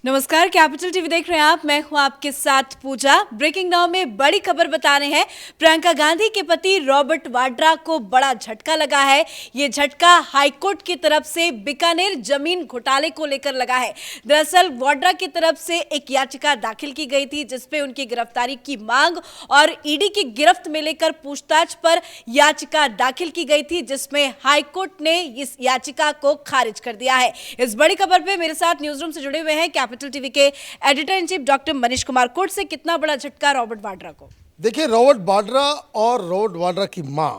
नमस्कार, capital TV देख रहे हैं आप। मैं हूं आपके साथ पूजा। ब्रेकिंग नाउ में बड़ी खबर बता रहे हैं। प्रियंका गांधी के पति रॉबर्ट वाड्रा को बड़ा झटका लगा है। ये झटका हाईकोर्ट की तरफ से बीकानेर जमीन घोटाले को लेकर लगा है। दरअसल वाड्रा की तरफ से एक याचिका दाखिल की गई थी जिसपे उनकी गिरफ्तारी की मांग और ईडी की गिरफ्त में लेकर पूछताछ पर याचिका दाखिल की गई थी, जिसमें हाईकोर्ट ने इस याचिका को खारिज कर दिया है। इस बड़ी खबर पे मेरे साथ न्यूज रूम से जुड़े हुए हैं कैपिटल टीवी के editor in chief doctor Manish Kumar. Court से कितना बड़ा झटका रॉबर्ट वाड्रा को? देखिए, रॉबर्ट वाड्रा और रॉबर्ट वाड्रा की मां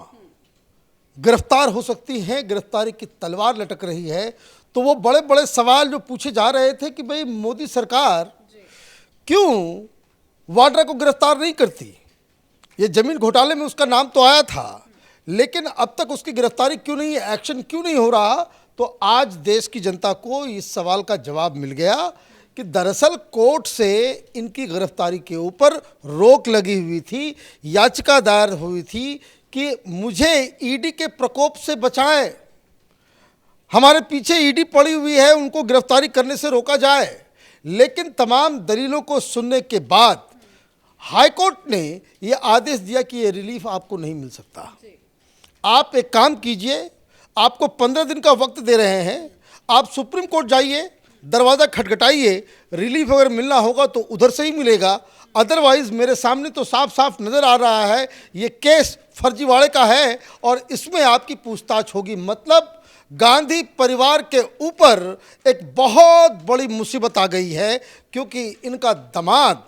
गिरफ्तार हो सकती हैं, गिरफ्तारी की तलवार लटक रही है। तो वो बड़े बड़े सवाल जो पूछे जा रहे थे कि भाई मोदी सरकार क्यों वाड्रा को गिरफ्तार नहीं करती। ये जमीन घोटाले में उसका नाम तो आया था, लेकिन अब तक उसकी गिरफ्तारी क्यों नहीं, एक्शन क्यों नहीं हो रहा। तो आज देश की जनता को इस सवाल का जवाब मिल गया कि दरअसल कोर्ट से इनकी गिरफ्तारी के ऊपर रोक लगी हुई थी, याचिका दायर हुई थी कि मुझे ईडी के प्रकोप से बचाएं, हमारे पीछे ईडी पड़ी हुई है, उनको गिरफ्तारी करने से रोका जाए। लेकिन तमाम दलीलों को सुनने के बाद हाईकोर्ट ने यह आदेश दिया कि ये रिलीफ आपको नहीं मिल सकता। आप एक काम कीजिए, आपको 15 दिन का वक्त दे रहे हैं, आप सुप्रीम कोर्ट जाइए, दरवाज़ा खटखटाइए, रिलीफ अगर मिलना होगा तो उधर से ही मिलेगा। अदरवाइज़ मेरे सामने तो साफ साफ नज़र आ रहा है ये केस फर्जीवाड़े का है और इसमें आपकी पूछताछ होगी। मतलब गांधी परिवार के ऊपर एक बहुत बड़ी मुसीबत आ गई है, क्योंकि इनका दामाद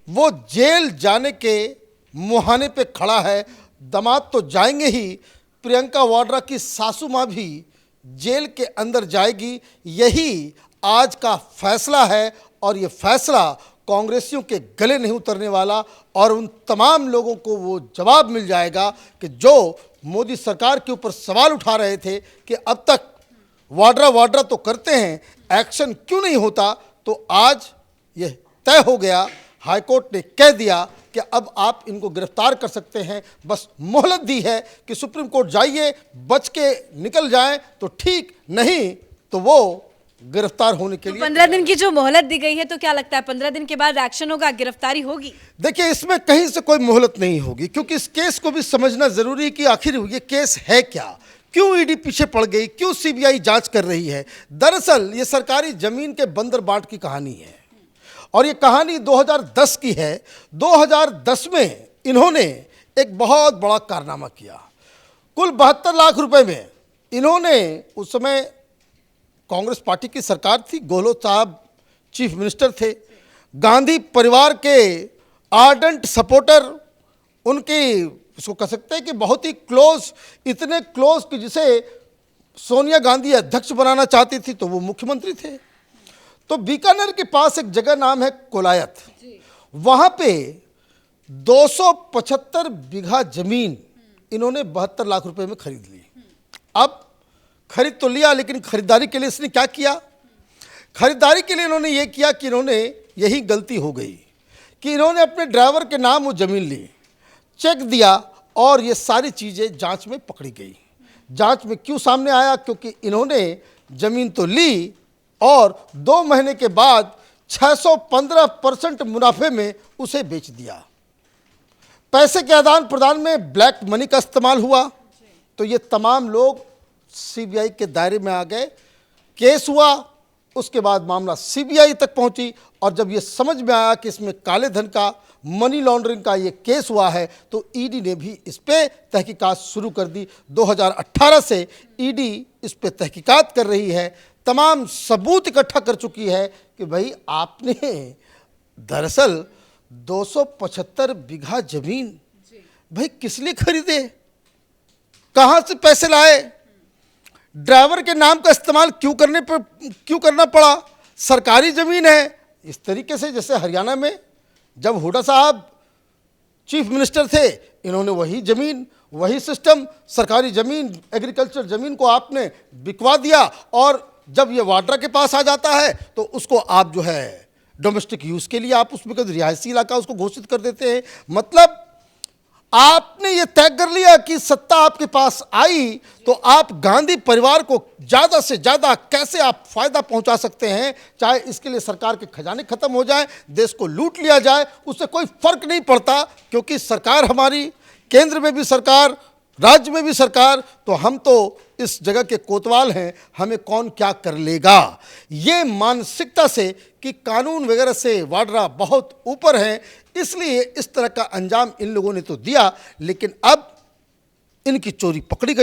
वो जेल जाने के मुहाने पे खड़ा है। दामाद तो जाएंगे ही, प्रियंका वाड्रा की सासू माँ भी जेल के अंदर जाएगी। यही आज का फैसला है और ये फैसला कांग्रेसियों के गले नहीं उतरने वाला और उन तमाम लोगों को वो जवाब मिल जाएगा कि जो मोदी सरकार के ऊपर सवाल उठा रहे थे कि अब तक वाड्रा तो करते हैं, एक्शन क्यों नहीं होता। तो आज यह तय हो गया, हाईकोर्ट ने कह दिया कि अब आप इनको गिरफ्तार कर सकते हैं। बस मोहलत दी है कि सुप्रीम कोर्ट जाइए, बच के निकल जाएं तो ठीक, नहीं तो वो गिरफ्तार होने के लिए 15 दिन की जो मोहलत दी गई है, तो क्या लगता है 15 दिन के बाद एक्शन होगा, गिरफ्तारी होगी? देखिए, इसमें कहीं से कोई मोहलत नहीं होगी, क्योंकि इस केस को भी समझना जरूरी है कि आखिर ये केस है क्या, क्यों ईडी पीछे पड़ गई, क्यों सीबीआई जांच कर रही है। दरअसल ये सरकारी जमीन के बंदर बांट की कहानी है और ये कहानी 2010 की है। 2010 में इन्होंने एक बहुत बड़ा कारनामा किया। कुल 72 लाख रुपए में इन्होंने, उस समय कांग्रेस पार्टी की सरकार थी, गहलोत साहब चीफ मिनिस्टर थे, गांधी परिवार के आर्डेंट सपोर्टर, उनकी उसको कह सकते हैं कि बहुत ही क्लोज, इतने क्लोज कि जिसे सोनिया गांधी अध्यक्ष बनाना चाहती थी तो वो मुख्यमंत्री थे। तो बीकानेर के पास एक जगह नाम है कोलायत, वहाँ पे 275 बीघा जमीन इन्होंने 72 लाख रुपए में खरीद ली। अब खरीद तो लिया, लेकिन खरीदारी के लिए इसने क्या किया? खरीदारी के लिए इन्होंने ये किया कि इन्होंने, यही गलती हो गई कि इन्होंने अपने ड्राइवर के नाम वो ज़मीन ली, चेक दिया और ये सारी चीज़ें जांच में पकड़ी गई। जांच में क्यों सामने आया? क्योंकि इन्होंने ज़मीन तो ली और 2 महीने के बाद 615% मुनाफे में उसे बेच दिया। पैसे के आदान प्रदान में ब्लैक मनी का इस्तेमाल हुआ। तो ये तमाम लोग सीबीआई के दायरे में आ गए, केस हुआ, उसके बाद मामला सीबीआई तक पहुंची और जब ये समझ में आया कि इसमें काले धन का, मनी लॉन्ड्रिंग का ये केस हुआ है, तो ईडी ने भी इस पे तहकीकात शुरू कर दी। 2018 से ईडी इस पे तहकीकात कर रही है, तमाम सबूत इकट्ठा कर चुकी है कि भाई आपने दरअसल 275 बीघा जमीन भाई किस लिए खरीदे, कहाँ से पैसे लाए, ड्राइवर के नाम का इस्तेमाल क्यों करना पड़ा, सरकारी ज़मीन है। इस तरीके से जैसे हरियाणा में जब हुड्डा साहब चीफ मिनिस्टर थे, इन्होंने वही ज़मीन, वही सिस्टम, सरकारी ज़मीन, एग्रीकल्चर ज़मीन को आपने बिकवा दिया और जब ये वाड्रा के पास आ जाता है तो उसको आप जो है डोमेस्टिक यूज़ के लिए आप उसमें रिहायशी इलाका उसको घोषित कर देते हैं। मतलब आपने ये तय कर लिया कि सत्ता आपके पास आई तो आप गांधी परिवार को ज्यादा से ज्यादा कैसे आप फायदा पहुंचा सकते हैं, चाहे इसके लिए सरकार के खजाने खत्म हो जाए, देश को लूट लिया जाए, उससे कोई फर्क नहीं पड़ता, क्योंकि सरकार हमारी, केंद्र में भी सरकार, राज्य में भी सरकार, तो हम तो इस जगह के कोतवाल हैं, हमें कौन क्या कर लेगा। ये मानसिकता से कि कानून वगैरह से वाड्रा बहुत ऊपर है, इसलिए इस तरह का अंजाम इन लोगों ने तो दिया। लेकिन अब इनकी चोरी पकड़ी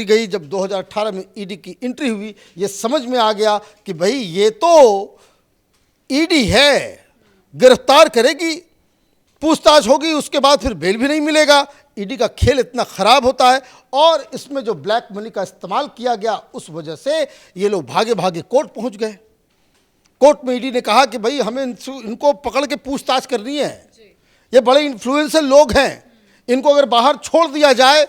गई। जब 2018 में ईडी की एंट्री हुई, ये समझ में आ गया कि भाई ये तो ईडी है, गिरफ्तार करेगी, पूछताछ होगी, उसके बाद फिर बेल भी नहीं मिलेगा। ईडी का खेल इतना खराब होता है, और इसमें जो ब्लैक मनी का इस्तेमाल किया गया, उस वजह से ये लोग भागे भागे कोर्ट पहुंच गए। कोर्ट में ईडी ने कहा कि भाई हमें इनको पकड़ के पूछताछ करनी है, ये बड़े इन्फ्लुएंसर लोग हैं, इनको अगर बाहर छोड़ दिया जाए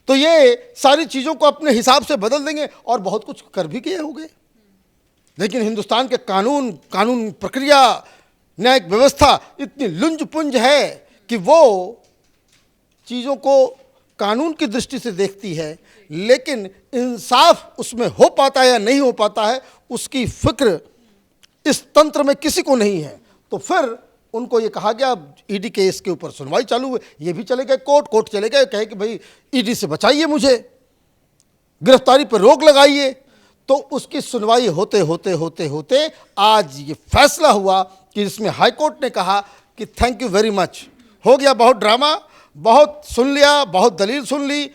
तो ये सारी चीज़ों को अपने हिसाब से बदल देंगे, और बहुत कुछ कर भी गए होंगे। लेकिन हिंदुस्तान के कानून प्रक्रिया, न्यायिक व्यवस्था इतनी लुंज पुंज है कि वो चीज़ों को कानून की दृष्टि से देखती है, लेकिन इंसाफ उसमें हो पाता है या नहीं हो पाता है, उसकी फिक्र इस तंत्र में किसी को नहीं है। तो फिर उनको ये कहा गया, ईडी केस के ऊपर सुनवाई चालू हुई, ये भी चले गए कोर्ट चले गए, कहे कि भाई ईडी से बचाइए, मुझे गिरफ्तारी पर रोक लगाइए। तो उसकी सुनवाई होते होते आज ये फैसला हुआ कि इसमें हाईकोर्ट ने कहा कि थैंक यू वेरी मच, हो गया बहुत ड्रामा, बहुत सुन लिया, बहुत दलील सुन ली,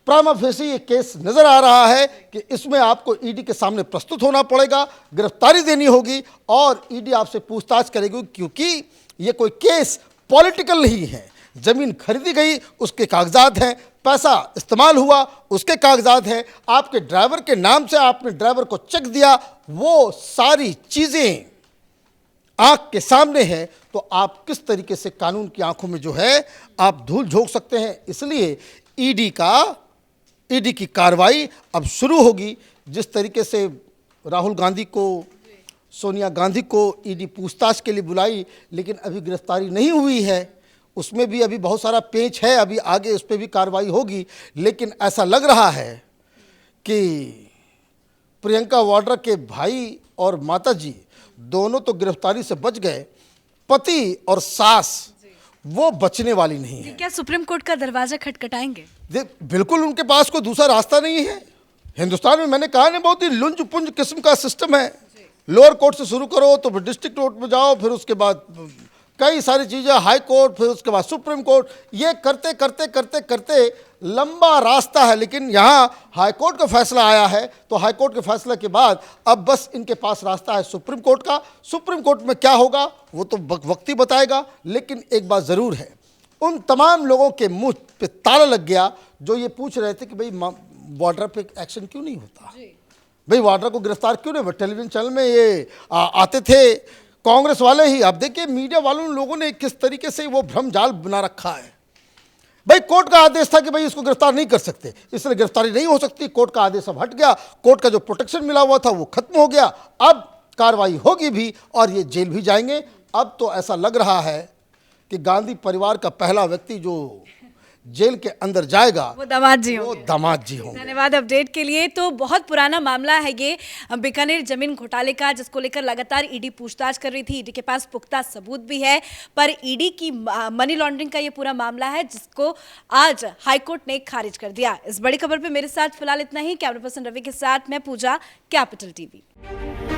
प्रामा फेसी ये केस नजर आ रहा है कि इसमें आपको ईडी के सामने प्रस्तुत होना पड़ेगा, गिरफ्तारी देनी होगी, और ईडी आपसे पूछताछ करेगी, क्योंकि ये कोई केस पॉलिटिकल नहीं है। जमीन खरीदी गई, उसके कागजात हैं, पैसा इस्तेमाल हुआ, उसके कागजात हैं, आपके ड्राइवर के नाम से आपने ड्राइवर को चेक दिया, वो सारी चीजें आंख के सामने है। तो आप किस तरीके से कानून की आंखों में जो है आप धूल झोंक सकते हैं। इसलिए ईडी की कार्रवाई अब शुरू होगी। जिस तरीके से राहुल गांधी को, सोनिया गांधी को ईडी पूछताछ के लिए बुलाई, लेकिन अभी गिरफ्तारी नहीं हुई है, उसमें भी अभी बहुत सारा पेच है, अभी आगे उस पर भी कार्रवाई होगी। लेकिन ऐसा लग रहा है कि प्रियंका वाड्रा के भाई और माताजी दोनों तो गिरफ्तारी से बच गए, पति और सास वो बचने वाली नहीं है। क्या सुप्रीम कोर्ट का दरवाजा खटखटाएंगे? बिल्कुल उनके पास कोई दूसरा रास्ता नहीं है। हिंदुस्तान में मैंने कहा ना, बहुत ही लुंज पुंज किस्म का सिस्टम है। लोअर कोर्ट से शुरू करो तो फिर डिस्ट्रिक्ट कोर्ट में जाओ, फिर उसके बाद कई सारी चीज़ें, हाई कोर्ट, फिर उसके बाद सुप्रीम कोर्ट, ये करते करते करते करते लंबा रास्ता है। लेकिन यहाँ हाई कोर्ट का फैसला आया है, तो हाई कोर्ट के फैसले के बाद अब बस इनके पास रास्ता है सुप्रीम कोर्ट का। सुप्रीम कोर्ट में क्या होगा वो तो वक्त ही बताएगा। लेकिन एक बात ज़रूर है, उन तमाम लोगों के मुंह पे ताला लग गया जो ये पूछ रहे थे कि भाई वाड्रा पे एक्शन क्यों नहीं होता, भाई वाड्रा को गिरफ्तार क्यों नहीं। टेलीविजन चैनल में ये आते थे कांग्रेस वाले ही। अब देखिए मीडिया वालों लोगों ने किस तरीके से वो भ्रम जाल बना रखा है। भाई कोर्ट का आदेश था कि भाई इसको गिरफ्तार नहीं कर सकते, इसलिए गिरफ्तारी नहीं हो सकती। कोर्ट का आदेश अब हट गया, कोर्ट का जो प्रोटेक्शन मिला हुआ था वो खत्म हो गया। अब कार्रवाई होगी भी और ये जेल भी जाएंगे। अब तो ऐसा लग रहा है कि गांधी परिवार का पहला व्यक्ति जो जेल के अंदर जाएगा वो दामाद जी होंगे। धन्यवाद अपडेट के लिए। तो बहुत पुराना मामला है ये बीकानेर जमीन घोटाले का, जिसको लेकर लगातार ईडी पूछताछ कर रही थी। ईडी के पास पुख्ता सबूत भी है, पर ईडी की मनी लॉन्ड्रिंग का ये पूरा मामला है जिसको आज हाईकोर्ट ने खारिज कर दिया। इस बड़ी खबर पे मेरे साथ फिलहाल इतना ही। कैमरा पर्सन रवि के साथ मैं पूजा, कैपिटल टीवी।